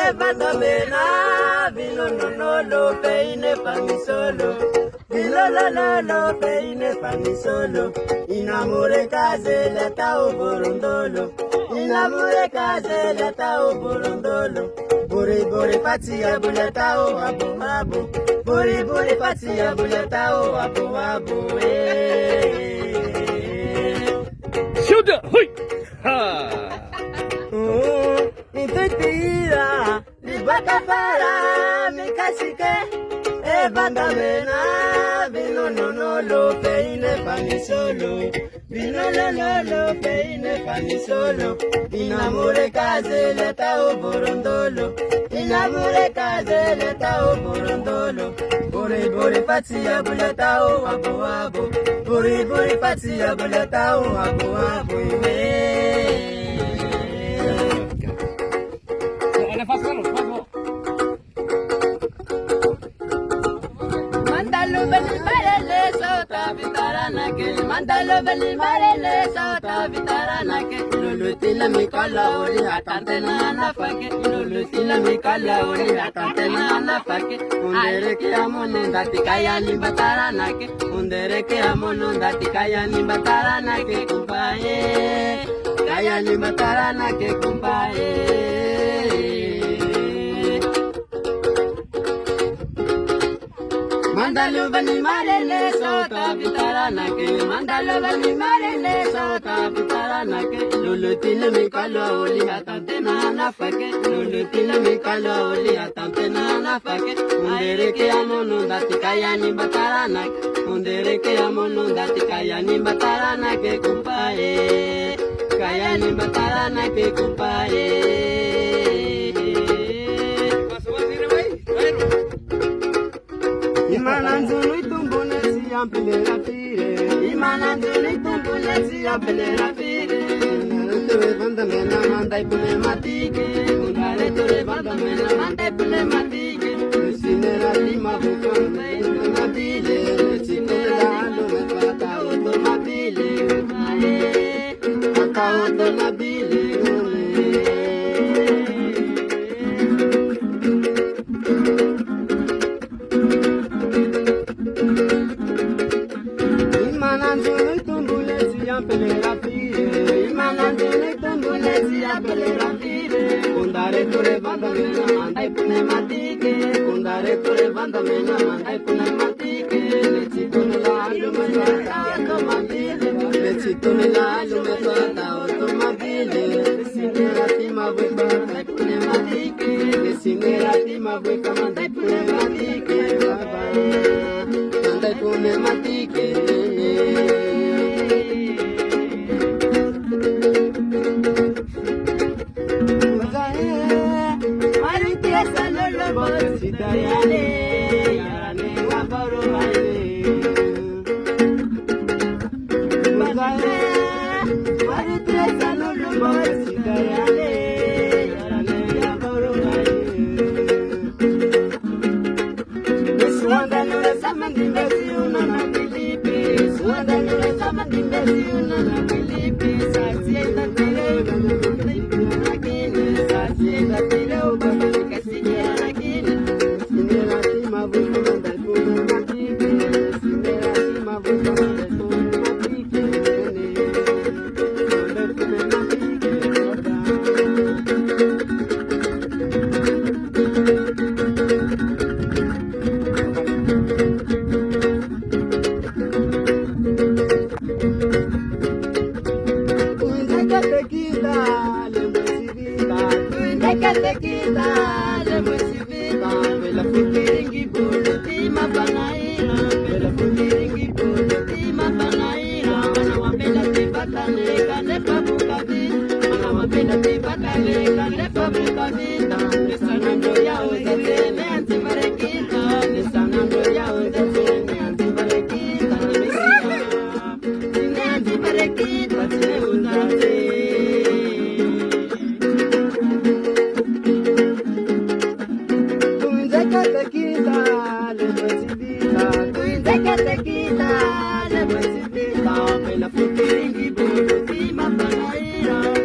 Evatamena, vino no lo peine pa mi solo. Vino lo peine pa mi solo. Inamore case la tao borondolo. Inamore case la tao borondolo. Bore patia bulatao abo abo. Bore patia bulatao abo abo. Shoulder, hui, ha. Intentira, libata para mi cacique. Evatamena, vino no lo peine pa mi solo. Vino lo peine pa mi solo. Inamore case le tao borondolo. Inamore case le tao borondolo. Bore patia bulatao abo abo. Bore patia bulatao abo abo. Mandalo beli marele sota vitarana ke. Mandalo beli marele sota vitarana ke. Lulutila mi kala ori atante na nafake. Lulutila mi kala ori atante na nafake. Undere ke amono dati kaya ni batarana ke. Undere ke amono dati kaya ni batarana ke kumpae. Kaya ni batarana ke kumpae. Mandalo bani marele sota vitarana ke. Mandalo bani marele sota vitarana ke. Lulutila mi kala oli atante na nafake. Lulutila mi kala oli atante na nafake. Undere ke amono dati kaya ni batarana ke. Undere ke amono dati kaya ni batarana ke kumpae. Kaya ni batarana ke kumpae. Imananzuni tumbune si ampele la fire. Imananzuni tumbune si ampele la fire. Tore banda mena mandai pune matike. Undare tore banda mena mandai pune matike. Sinera lima bukan mabile. Sinera lo me pata automobile. Aka automobile. Imananzuni tumbune si ampele la fire. Imananzuni tumbune si ampele la fire. Undare tore banda mena mandai pune matike. Undare tore banda mena mandai pune matike. Lecito nella lume fata automobile. Lecito nella lume fata automobile. Sinera tima vuoi mandai pune matike. Sinera tima vuoi mandai pune matike. Mandai pune matike.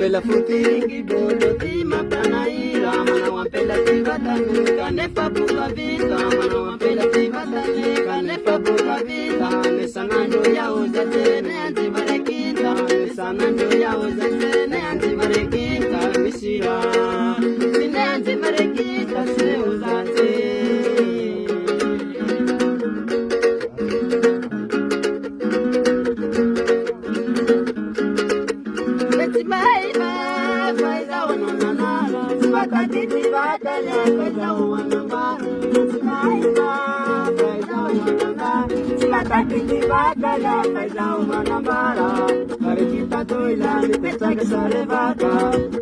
Pela futiringi bolo di mapanaira, mana wampela Mataki bakala kaila umanambara Marikita toila mi pecha que sale vaca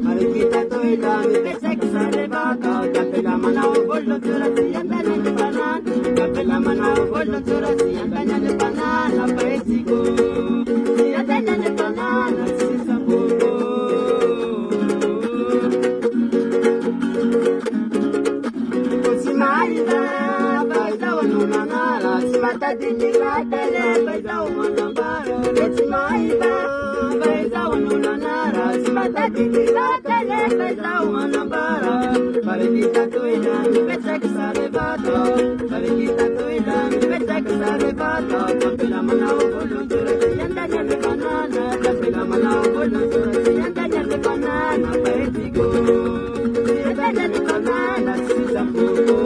Marikita toila mi pecha que sale vaca Capela manao bollo tura si andanya de banan Capela manao bollo tura si andanya de banana Paesico si andanya de banana si sabugo Osimaida baila wanunanara Simatati nikatele baila umanambara Osimaida baila wanunanara Simatati nikatele baila umanambara Marikita tuila mi pecha que sale vato Marikita tuila mi pecha que sale vato Capela manao bollo tura si andanya de banana Capela manao bollo tura si andanya de banana Paesico si andanya de banana si sabugo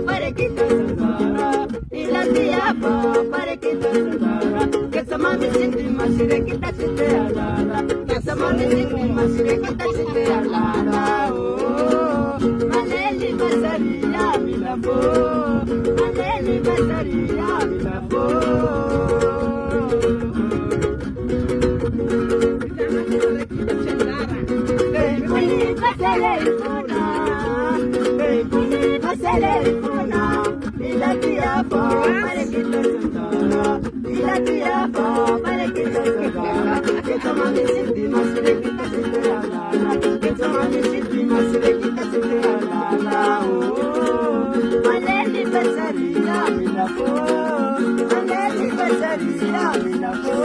Para que te sandara, y la tía para que te sandara, que se mame sin más y de que te alada, que se mame sin más y de que te alada, oh, Maneli Basaria mi la fo, Maneli Basaria mi la fo. La tía para que te sentara, y la tía para que te sentara, que toma mi síntima si le quita si te alala, que toma mi síntima si le quita si te alala, oh, Maneli Basaria mi la fo, Maneli Basaria mi la fo.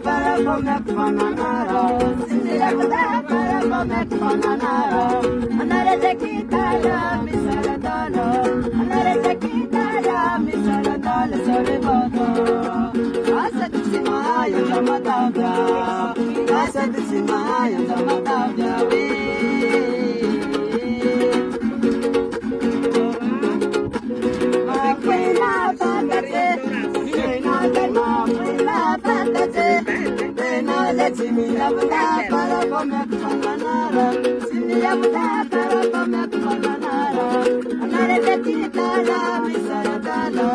Para comer bananara, Cindy para comer bananara, Anare te quitara mi saladana, Anare te quitara mi saladana, Saribata, Asadimaya Yamatavya, Asadimaya Yamatavya, para comer bananara, Cindy para comer bananara, Anare te quitara mi saladana,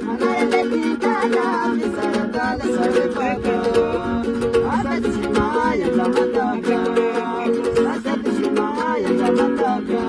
Anare te quitara mi saladana, Saribata, Asadimaya Yamatavya, Asadimaya Yamatavya.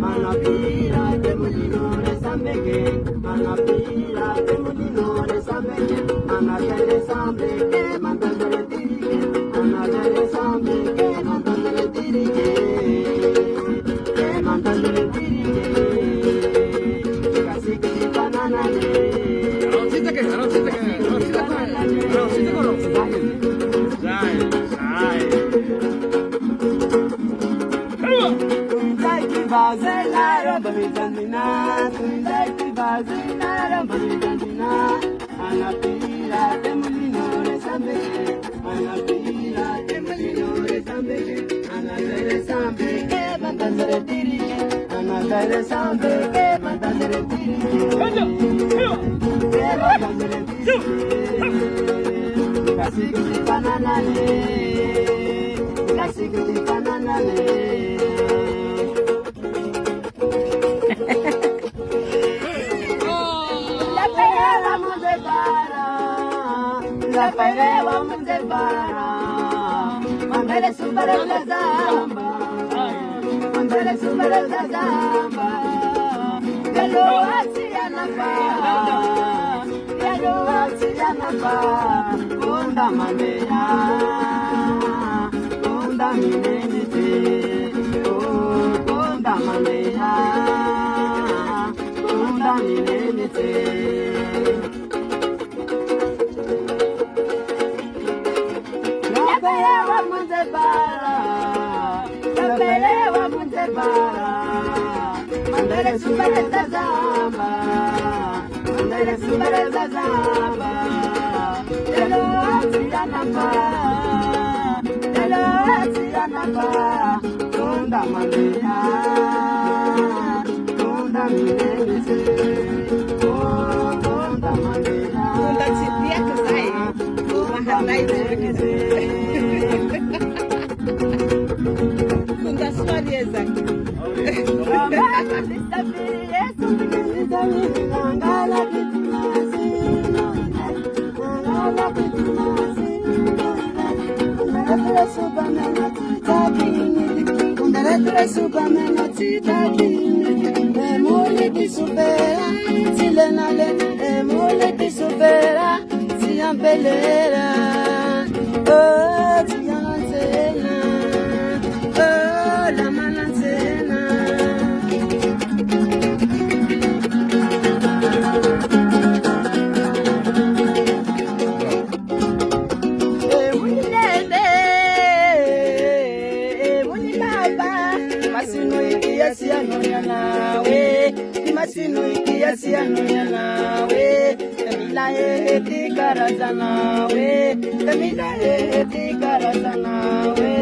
Manapira te mulino de sambeke, manapira te mulino de sambeke, manapira sambeke, mandandere dirige, manapira sambeke, mandandere dirige, mandandere dirige, casi que banana le. Vazenara bamidandina, tunzai ki vazenara bamidandina, anapira te mulino de sambeke, anapira te mulino de sambeke, anadere sambeke, bandazere dirige, anadere sambeke, bandazere dirige, bandazere dirige, kasi kuti banana le, kasi kuti banana le. La pere vamos de para, mandale super la zamba, mandale super la zamba, ya lo hacía na pa, ya lo hacía na pa, onda manera, onda mi nene, onda manera. Yapelewa Muntebara, yapelewa Muntebara, mandere subere zazamba, mandere subere zazamba, yelo atiyanamba, yelo atiyanamba, tonda mandina, tonda minenese, oh tonda mandina, tonda tipia que sai, mahanai minenese. Tonda suareza. La malantena. Masinu ikiasia noya nawe, Tamila eti karazana we, Tamila eti karazana we.